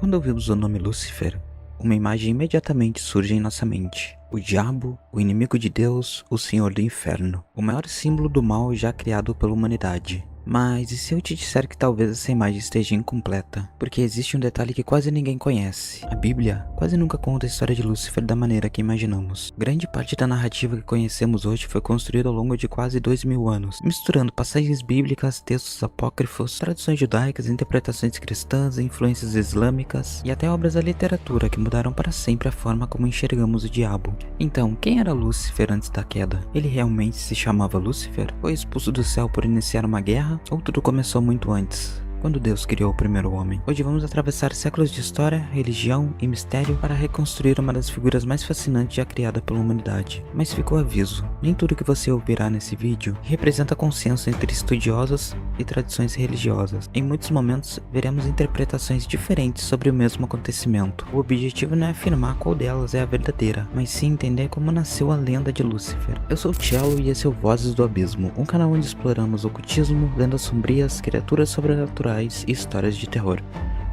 Quando ouvimos o nome Lúcifer, uma imagem imediatamente surge em nossa mente. O diabo, o inimigo de Deus, o senhor do inferno. O maior símbolo do mal já criado pela humanidade. Mas e se eu te disser que talvez essa imagem esteja incompleta? Porque existe um detalhe que quase ninguém conhece. A Bíblia quase nunca conta a história de Lúcifer da maneira que imaginamos. Grande parte da narrativa que conhecemos hoje foi construída ao longo de quase 2000 anos, misturando passagens bíblicas, textos apócrifos, tradições judaicas, interpretações cristãs, influências islâmicas e até obras da literatura que mudaram para sempre a forma como enxergamos o diabo. Então, quem era Lúcifer antes da queda? Ele realmente se chamava Lúcifer? Foi expulso do céu por iniciar uma guerra? Ou tudo começou muito antes, quando Deus criou o primeiro homem? Hoje vamos atravessar séculos de história, religião e mistério para reconstruir uma das figuras mais fascinantes já criada pela humanidade. Mas fica o aviso, nem tudo que você ouvirá nesse vídeo representa consenso entre estudiosos e tradições religiosas. Em muitos momentos, veremos interpretações diferentes sobre o mesmo acontecimento. O objetivo não é afirmar qual delas é a verdadeira, mas sim entender como nasceu a lenda de Lúcifer. Eu sou o Cello e esse é o Vozes do Abismo, um canal onde exploramos ocultismo, lendas sombrias, criaturas sobrenaturais e histórias de terror.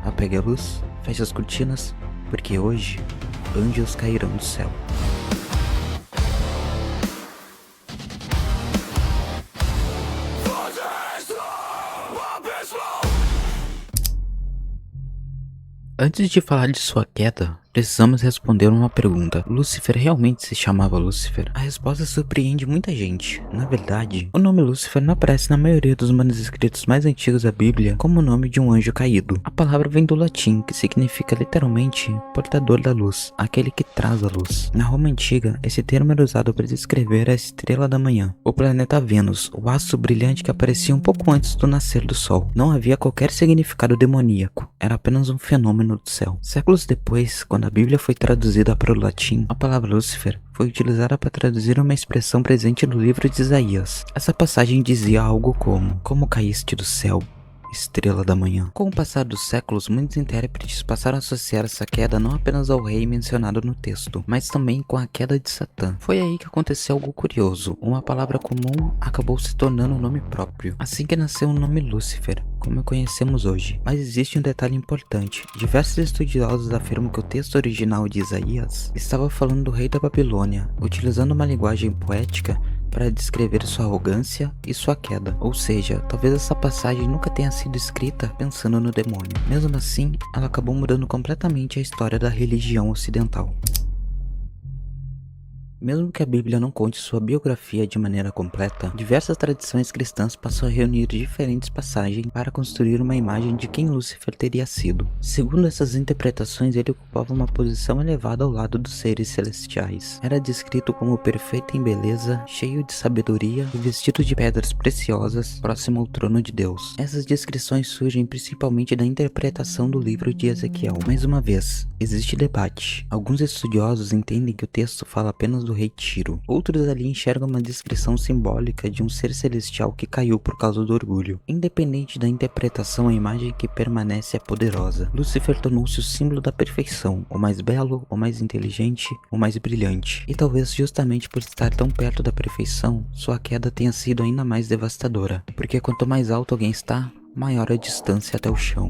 Apegue a luz, feche as cortinas, porque hoje anjos cairão do céu. Antes de falar de sua queda, precisamos responder uma pergunta. Lúcifer realmente se chamava Lúcifer? A resposta surpreende muita gente. Na verdade, o nome Lúcifer não aparece na maioria dos manuscritos mais antigos da Bíblia como o nome de um anjo caído. A palavra vem do latim, que significa literalmente portador da luz, aquele que traz a luz. Na Roma antiga, esse termo era usado para descrever a estrela da manhã, o planeta Vênus, o astro brilhante que aparecia um pouco antes do nascer do sol. Não havia qualquer significado demoníaco, era apenas um fenômeno do céu. Séculos depois, quando a Bíblia foi traduzida para o latim, a palavra Lúcifer foi utilizada para traduzir uma expressão presente no livro de Isaías. Essa passagem dizia algo como caíste do céu, estrela da manhã. Com o passar dos séculos, muitos intérpretes passaram a associar essa queda não apenas ao rei mencionado no texto, mas também com a queda de Satã. Foi aí que aconteceu algo curioso. Uma palavra comum acabou se tornando um nome próprio. Assim que nasceu o nome Lúcifer, como conhecemos hoje. Mas existe um detalhe importante. Diversos estudiosos afirmam que o texto original de Isaías estava falando do rei da Babilônia, utilizando uma linguagem poética para descrever sua arrogância e sua queda. Ou seja, talvez essa passagem nunca tenha sido escrita pensando no demônio. Mesmo assim, ela acabou mudando completamente a história da religião ocidental. Mesmo que a Bíblia não conte sua biografia de maneira completa, diversas tradições cristãs passam a reunir diferentes passagens para construir uma imagem de quem Lúcifer teria sido. Segundo essas interpretações, ele ocupava uma posição elevada ao lado dos seres celestiais. Era descrito como perfeito em beleza, cheio de sabedoria e vestido de pedras preciosas, próximo ao trono de Deus. Essas descrições surgem principalmente da interpretação do livro de Ezequiel. Mais uma vez, existe debate. Alguns estudiosos entendem que o texto fala apenas do rei Tiro. Outros ali enxergam uma descrição simbólica de um ser celestial que caiu por causa do orgulho. Independente da interpretação, a imagem que permanece é poderosa. Lúcifer tornou-se o símbolo da perfeição, o mais belo, o mais inteligente, o mais brilhante. E talvez justamente por estar tão perto da perfeição, sua queda tenha sido ainda mais devastadora. Porque quanto mais alto alguém está, maior a distância até o chão.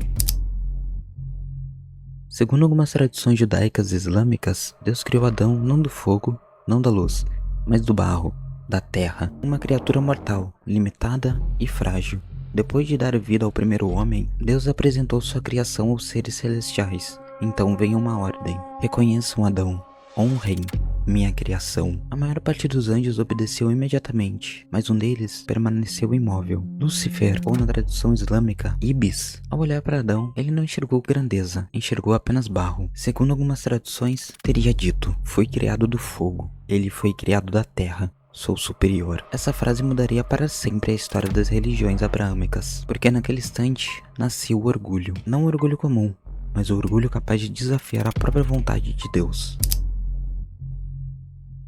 Segundo algumas tradições judaicas e islâmicas, Deus criou Adão não do fogo, não da luz, mas do barro, da terra, uma criatura mortal, limitada e frágil. Depois de dar vida ao primeiro homem, Deus apresentou sua criação aos seres celestiais. Então veio uma ordem: reconheçam Adão, honrem minha criação. A maior parte dos anjos obedeceu imediatamente, mas um deles permaneceu imóvel. Lúcifer, ou na tradução islâmica, Ibis, ao olhar para Adão, ele não enxergou grandeza, enxergou apenas barro. Segundo algumas traduções, teria dito: fui criado do fogo, ele foi criado da terra. Sou superior. Essa frase mudaria para sempre a história das religiões abraâmicas, porque naquele instante nasceu o orgulho. Não o orgulho comum, mas o orgulho capaz de desafiar a própria vontade de Deus.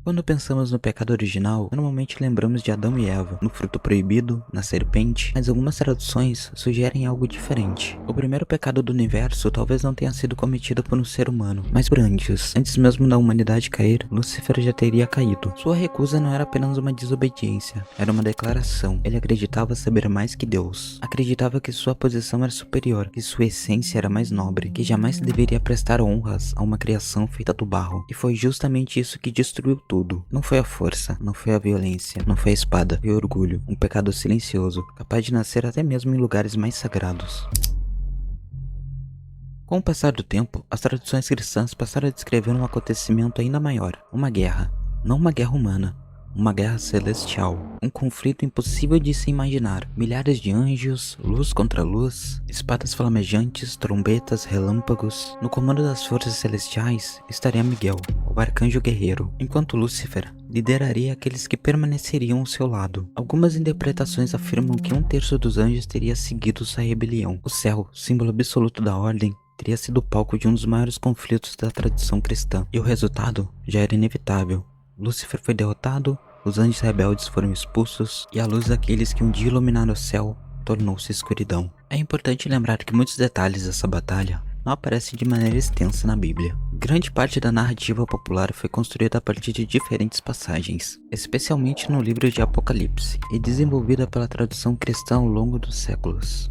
Quando pensamos no pecado original, normalmente lembramos de Adão e Eva, no fruto proibido, na serpente, mas algumas traduções sugerem algo diferente. O primeiro pecado do universo talvez não tenha sido cometido por um ser humano, mas por anjos. Antes mesmo da humanidade cair, Lúcifer já teria caído. Sua recusa não era apenas uma desobediência, era uma declaração. Ele acreditava saber mais que Deus. Acreditava que sua posição era superior, que sua essência era mais nobre, que jamais deveria prestar honras a uma criação feita do barro. E foi justamente isso que destruiu tudo. Não foi a força, não foi a violência, não foi a espada, foi o orgulho, um pecado silencioso, capaz de nascer até mesmo em lugares mais sagrados. Com o passar do tempo, as tradições cristãs passaram a descrever um acontecimento ainda maior, uma guerra, não uma guerra humana, uma guerra celestial, um conflito impossível de se imaginar, milhares de anjos, luz contra luz, espadas flamejantes, trombetas, relâmpagos. No comando das forças celestiais estaria Miguel, o arcanjo guerreiro, enquanto Lúcifer lideraria aqueles que permaneceriam ao seu lado. Algumas interpretações afirmam que 1/3 dos anjos teria seguido sua rebelião. O céu, símbolo absoluto da ordem, teria sido o palco de um dos maiores conflitos da tradição cristã, e o resultado já era inevitável. Lúcifer foi derrotado, os anjos rebeldes foram expulsos, e a luz daqueles que um dia iluminaram o céu tornou-se escuridão. É importante lembrar que muitos detalhes dessa batalha não aparecem de maneira extensa na Bíblia. Grande parte da narrativa popular foi construída a partir de diferentes passagens, especialmente no livro de Apocalipse, e desenvolvida pela tradução cristã ao longo dos séculos.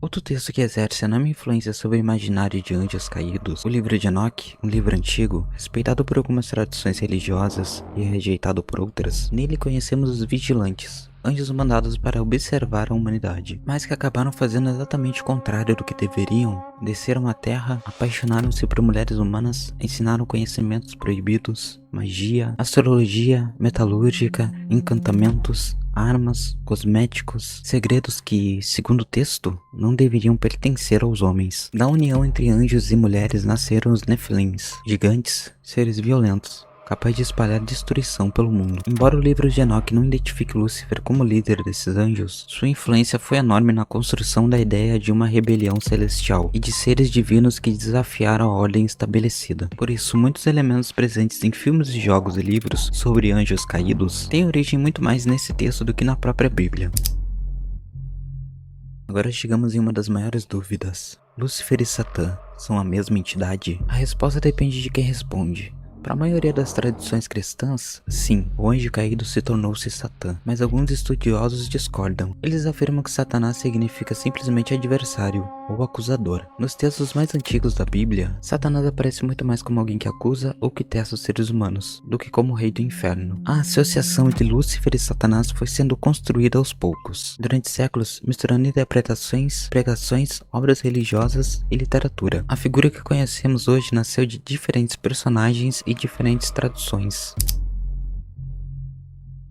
Outro texto que exerce enorme influência sobre o imaginário de anjos caídos, o livro de Enoque, um livro antigo, respeitado por algumas tradições religiosas e rejeitado por outras. Nele conhecemos os vigilantes, anjos mandados para observar a humanidade, mas que acabaram fazendo exatamente o contrário do que deveriam. Desceram à terra, apaixonaram-se por mulheres humanas, ensinaram conhecimentos proibidos, magia, astrologia, metalúrgica, encantamentos, armas, cosméticos, segredos que, segundo o texto, não deveriam pertencer aos homens. Da união entre anjos e mulheres nasceram os Nephilims, gigantes, seres violentos, capaz de espalhar destruição pelo mundo. Embora o livro de Enoque não identifique Lúcifer como líder desses anjos, sua influência foi enorme na construção da ideia de uma rebelião celestial e de seres divinos que desafiaram a ordem estabelecida. Por isso, muitos elementos presentes em filmes, jogos e livros sobre anjos caídos têm origem muito mais nesse texto do que na própria Bíblia. Agora chegamos em uma das maiores dúvidas. Lúcifer e Satã são a mesma entidade? A resposta depende de quem responde. Para a maioria das tradições cristãs, sim, o anjo caído se tornou-se Satã, mas alguns estudiosos discordam. Eles afirmam que Satanás significa simplesmente adversário ou acusador. Nos textos mais antigos da Bíblia, Satanás aparece muito mais como alguém que acusa ou que testa os seres humanos, do que como rei do inferno. A associação entre Lúcifer e Satanás foi sendo construída aos poucos, durante séculos, misturando interpretações, pregações, obras religiosas e literatura. A figura que conhecemos hoje nasceu de diferentes personagens e diferentes traduções.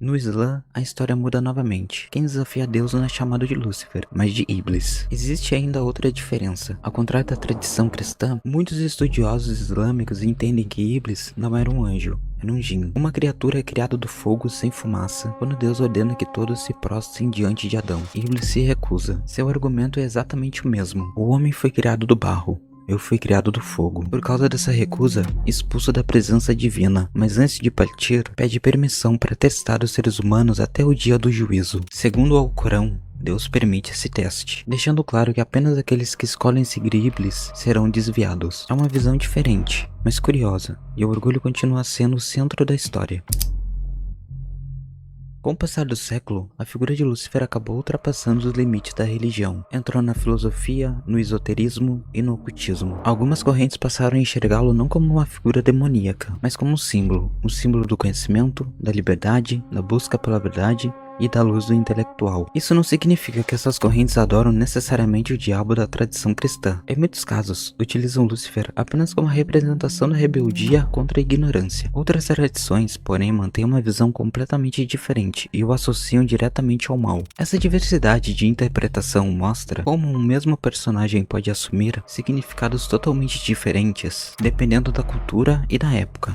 No Islã, a história muda novamente. Quem desafia Deus não é chamado de Lúcifer, mas de Iblis. Existe ainda outra diferença. Ao contrário da tradição cristã, muitos estudiosos islâmicos entendem que Iblis não era um anjo, era um jinn, uma criatura criada do fogo sem fumaça, quando Deus ordena que todos se prostrem diante de Adão. Iblis se recusa. Seu argumento é exatamente o mesmo. O homem foi criado do barro. Eu fui criado do fogo. Por causa dessa recusa, expulso da presença divina, mas antes de partir, pede permissão para testar os seres humanos até o dia do juízo. Segundo o Alcorão, Deus permite esse teste, deixando claro que apenas aqueles que escolhem seguir Iblis serão desviados. É uma visão diferente, mas curiosa, e o orgulho continua sendo o centro da história. Com o passar do século, a figura de Lúcifer acabou ultrapassando os limites da religião. Entrou na filosofia, no esoterismo e no ocultismo. Algumas correntes passaram a enxergá-lo não como uma figura demoníaca, mas como um símbolo do conhecimento, da liberdade, da busca pela verdade e da luz do intelectual. Isso não significa que essas correntes adoram necessariamente o diabo da tradição cristã. Em muitos casos, utilizam Lúcifer apenas como a representação da rebeldia contra a ignorância. Outras tradições, porém, mantêm uma visão completamente diferente e o associam diretamente ao mal. Essa diversidade de interpretação mostra como um mesmo personagem pode assumir significados totalmente diferentes, dependendo da cultura e da época.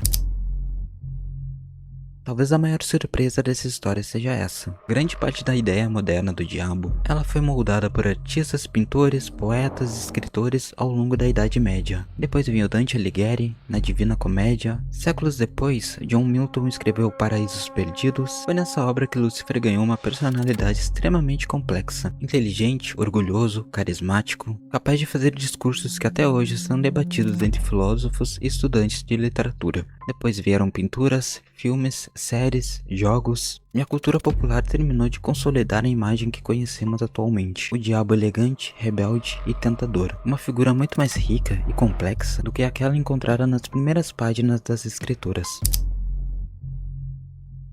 Talvez a maior surpresa dessa história seja essa. Grande parte da ideia moderna do diabo, ela foi moldada por artistas, pintores, poetas e escritores ao longo da Idade Média. Depois veio Dante Alighieri, na Divina Comédia. Séculos depois, John Milton escreveu Paraísos Perdidos. Foi nessa obra que Lúcifer ganhou uma personalidade extremamente complexa, inteligente, orgulhoso, carismático, capaz de fazer discursos que até hoje são debatidos entre filósofos e estudantes de literatura. Depois vieram pinturas, filmes, séries, jogos, e a cultura popular terminou de consolidar a imagem que conhecemos atualmente. O diabo elegante, rebelde e tentador. Uma figura muito mais rica e complexa do que aquela encontrada nas primeiras páginas das escrituras.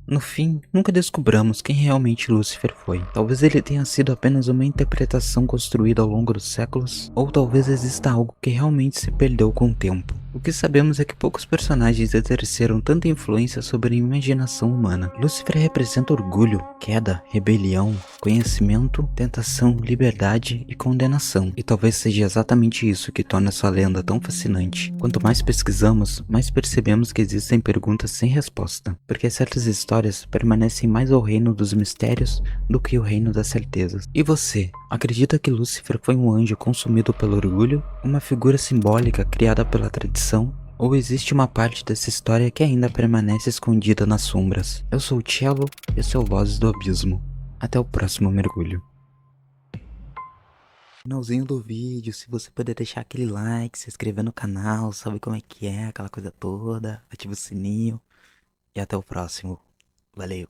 No fim, nunca descobramos quem realmente Lúcifer foi. Talvez ele tenha sido apenas uma interpretação construída ao longo dos séculos, ou talvez exista algo que realmente se perdeu com o tempo. O que sabemos é que poucos personagens exerceram tanta influência sobre a imaginação humana. Lúcifer representa orgulho, queda, rebelião, conhecimento, tentação, liberdade e condenação. E talvez seja exatamente isso que torna sua lenda tão fascinante. Quanto mais pesquisamos, mais percebemos que existem perguntas sem resposta, porque certas histórias permanecem mais ao reino dos mistérios do que o reino das certezas. E você, acredita que Lúcifer foi um anjo consumido pelo orgulho? Uma figura simbólica criada pela tradição? Ou existe uma parte dessa história que ainda permanece escondida nas sombras? Eu sou o Cello e esse é o Vozes do Abismo. Até o próximo mergulho. Finalzinho do vídeo, se você puder deixar aquele like, se inscrever no canal, sabe como é que é, aquela coisa toda, ativa o sininho e até o próximo. Valeu!